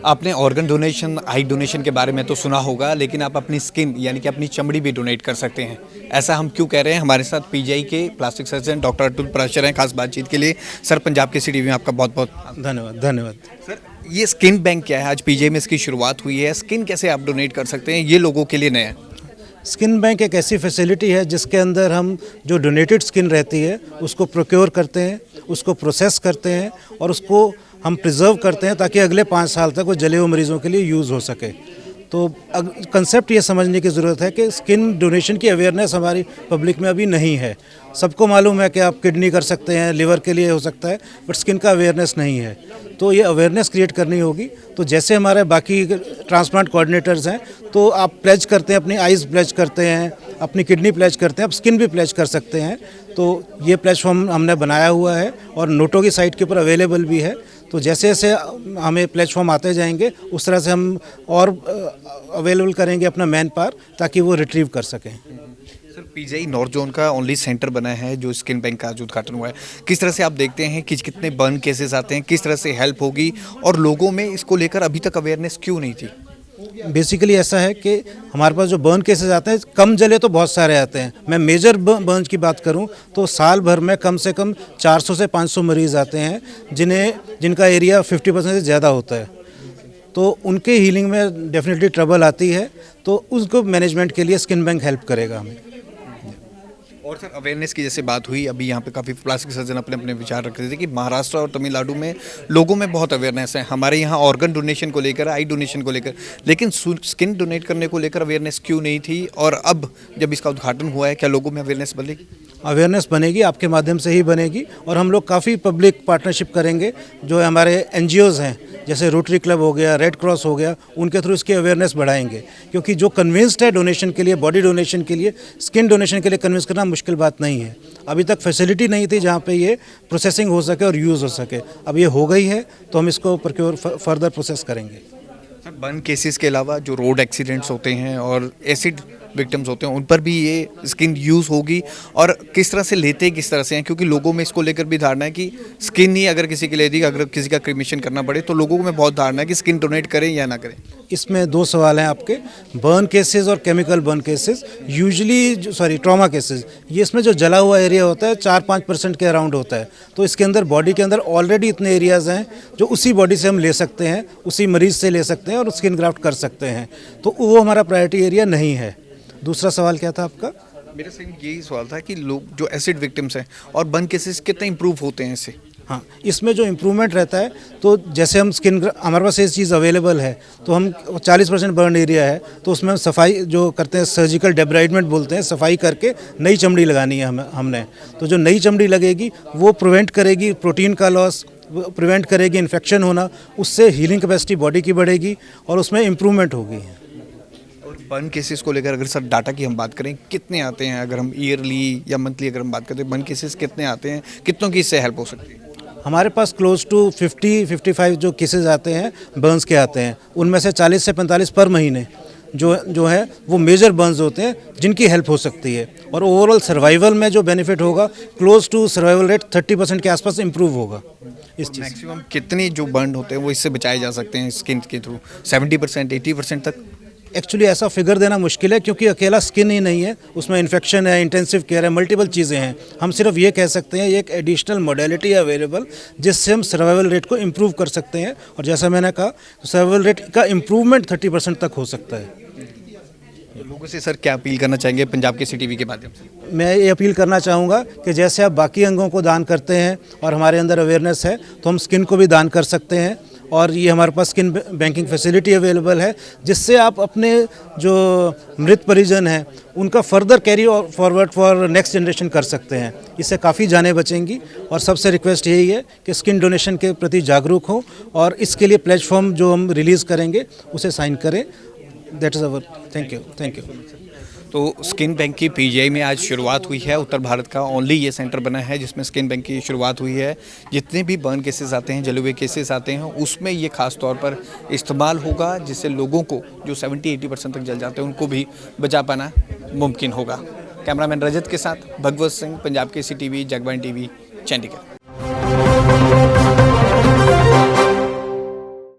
आपने organ donation, आई donation के बारे में तो सुना होगा, लेकिन आप अपनी स्किन यानी कि अपनी चमड़ी भी डोनेट कर सकते हैं। ऐसा हम क्यों कह रहे हैं? हमारे साथ पीजीआई के plastic surgeon doctor Atul Parashar हैं खास बातचीत के लिए। सर, पंजाब केसरी टीवी में आपका बहुत बहुत धन्यवाद। धन्यवाद सर। ये स्किन बैंक क्या है? आज पीजीआई में इसकी शुरुआत हुई है। स्किन कैसे आप डोनेट कर सकते हैं, ये लोगों के लिए नया है। स्किन बैंक एक ऐसी फैसिलिटी है जिसके अंदर हम जो डोनेटेड स्किन रहती है उसको प्रोक्योर करते हैं, उसको प्रोसेस करते हैं और उसको हम प्रिजर्व करते हैं ताकि अगले 5 साल तक वो जले हुए मरीज़ों के लिए यूज़ हो सके। तो कंसेप्ट ये समझने की ज़रूरत है कि स्किन डोनेशन की अवेयरनेस हमारी पब्लिक में अभी नहीं है। सबको मालूम है कि आप किडनी कर सकते हैं, लिवर के लिए हो सकता है, बट स्किन का अवेयरनेस नहीं है। तो ये अवेयरनेस क्रिएट करनी होगी। तो जैसे हमारे बाकी ट्रांसप्लांट कोऑर्डिनेटर्स हैं, तो आप प्लेज करते हैं, अपनी आइज़ प्लेज करते हैं, अपनी किडनी प्लेज करते हैं, आप स्किन भी प्लेज कर सकते हैं। तो ये प्लेटफॉर्म हमने बनाया हुआ है और नोटो की साइट के ऊपर अवेलेबल भी है। तो जैसे जैसे हमें प्लेटफॉर्म आते जाएंगे उस तरह से हम और अवेलेबल करेंगे अपना मैन पावर ताकि वो रिट्रीव कर सकें। सर, पीजीआई नॉर्थ जोन का ओनली सेंटर बना है जो स्किन बैंक का आज उद्घाटन हुआ है। किस तरह से आप देखते हैं कि कितने बर्न केसेस आते हैं, किस तरह से हेल्प होगी और लोगों में इसको लेकर अभी तक अवेयरनेस क्यों नहीं थी? बेसिकली ऐसा है कि हमारे पास जो बर्न केसेस आते हैं, कम जले तो बहुत सारे आते हैं। मैं मेजर बर्न की बात करूं तो साल भर में कम से कम 400 से 500 मरीज़ आते हैं जिनका एरिया 50% से ज़्यादा होता है। तो उनके हीलिंग में डेफिनेटली ट्रबल आती है, तो उसको मैनेजमेंट के लिए स्किन बैंक हेल्प करेगा हमें। और सर, अवेयरनेस की जैसे बात हुई, अभी यहाँ पे काफ़ी प्लास्टिक सर्जन अपने अपने विचार रख रहे थे कि महाराष्ट्र और तमिलनाडु में लोगों में बहुत अवेयरनेस है, हमारे यहाँ ऑर्गन डोनेशन को लेकर, आई डोनेशन को लेकर, लेकिन स्किन डोनेट करने को लेकर अवेयरनेस क्यों नहीं थी? और अब जब इसका उद्घाटन हुआ है, क्या लोगों में अवेयरनेस बनेगी? अवेयरनेस बनेगी, आपके माध्यम से ही बनेगी। और हम लोग काफ़ी पब्लिक पार्टनरशिप करेंगे। जो हमारे एनजीओज़ हैं, जैसे रोटरी क्लब हो गया, रेड क्रॉस हो गया, उनके थ्रू इसकी अवेयरनेस बढ़ाएंगे। क्योंकि जो कन्विंस्ड है डोनेशन के लिए, बॉडी डोनेशन के लिए, स्किन डोनेशन के लिए कन्विंस करना मुश्किल बात नहीं है। अभी तक फैसिलिटी नहीं थी जहाँ पे ये प्रोसेसिंग हो सके और यूज़ हो सके। अब ये हो गई है तो हम इसको प्रोक्योर फर्दर प्रोसेस करेंगे। बर्न केसेस के अलावा जो रोड एक्सीडेंट्स होते हैं और एसिड विक्टिम्स होते हैं, उन पर भी ये स्किन यूज़ होगी। और किस तरह से लेते किस तरह से हैं, क्योंकि लोगों में इसको लेकर भी धारणा है कि स्किन ही अगर किसी की ले दी, अगर किसी का क्रीमेशन करना पड़े तो लोगों में बहुत धारणा है कि स्किन डोनेट करें या ना करें। इसमें 2 सवाल हैं आपके, बर्न केसेस और chemical burn cases. Usually trauma cases, ये इसमें जो जला हुआ एरिया होता है 4-5% के अराउंड होता है। तो इसके अंदर बॉडी के अंदर ऑलरेडी इतने एरियाज़ हैं जो उसी बॉडी से हम ले सकते हैं, उसी मरीज़ से ले सकते हैं और स्किन ग्राफ्ट कर सकते हैं। तो वो हमारा प्रायोरिटी एरिया नहीं है। दूसरा सवाल क्या था आपका? मेरा सही यही सवाल था कि लोग जो एसिड विक्टिम्स हैं और बर्न केसेस कितने इंप्रूव होते हैं इससे? हाँ, इसमें जो इम्प्रूवमेंट रहता है, तो जैसे हम हमारे पास ये चीज़ अवेलेबल है, तो हम 40% बर्न एरिया है तो उसमें हम सफाई जो करते हैं, सर्जिकल डेब्राइडमेंट बोलते हैं, सफाई करके नई चमड़ी लगानी है हमने। तो जो नई चमड़ी लगेगी वो प्रिवेंट करेगी प्रोटीन का लॉस, प्रिवेंट करेगी इन्फेक्शन होना, उससे हीलिंग कैपेसिटी बॉडी की बढ़ेगी और उसमें इम्प्रूवमेंट होगी। बर्न केसेस को लेकर अगर सर डाटा की हम बात करें, कितने आते हैं? अगर हम ईयरली या मंथली अगर हम बात करते हैं, बर्न केसेस कितने आते हैं, कितनों की इससे हेल्प हो सकती है? हमारे पास क्लोज टू 50-55 जो केसेस आते हैं बर्न्स के आते हैं। उनमें से 40 से 45 पर महीने जो है वो मेजर बर्न्स होते हैं जिनकी हेल्प हो सकती है। और ओवरऑल सर्वाइवल में जो बेनिफिट होगा, क्लोज टू सर्वाइवल रेट 30% के आसपास इंप्रूव होगा। इस चीज़ मैक्सिमम कितनी जो बर्न होते हैं वो इससे बचाए जा सकते हैं स्किन के थ्रू? 70%, 80% तक? एक्चुअली ऐसा फिगर देना मुश्किल है क्योंकि अकेला स्किन ही नहीं है, उसमें इन्फेक्शन है, इंटेंसिव केयर है, मल्टीपल चीज़ें हैं। हम सिर्फ ये कह सकते हैं ये एक एडिशनल मॉडलिटी है अवेलेबल जिससे हम सर्वाइवल रेट को इम्प्रूव कर सकते हैं। और जैसा मैंने कहा, सर्वाइवल रेट का इम्प्रूवमेंट 30% तक हो सकता है। लोगों से सर क्या अपील करना चाहेंगे पंजाब केसरी टीवी के माध्यम से? मैं ये अपील करना चाहूँगा कि जैसे आप बाकी अंगों को दान करते हैं और हमारे अंदर अवेयरनेस है, तो हम स्किन को भी दान कर सकते हैं। और ये हमारे पास स्किन बैंकिंग फैसिलिटी अवेलेबल है जिससे आप अपने जो मृत परिजन हैं उनका further carry forward for next generation कर सकते हैं। इससे काफ़ी जानें बचेंगी। और सबसे रिक्वेस्ट यही है कि स्किन डोनेशन के प्रति जागरूक हो और इसके लिए प्लेटफॉर्म जो हम रिलीज़ करेंगे उसे साइन करें। That is our thank you. तो स्किन बैंक की पीजीआई में आज शुरुआत हुई है। उत्तर भारत का ओनली ये सेंटर बना है जिसमें स्किन बैंक की शुरुआत हुई है। जितने भी बर्न केसेस आते हैं, जले हुए केसेस आते हैं, उसमें ये खास तौर पर इस्तेमाल होगा जिससे लोगों को जो 70-80% तक जल जाते हैं उनको भी बचा पाना मुमकिन होगा। कैमरामैन रजत के साथ भगवत सिंह, पंजाब केसरी टीवी, जगबानी टीवी, चंडीगढ़।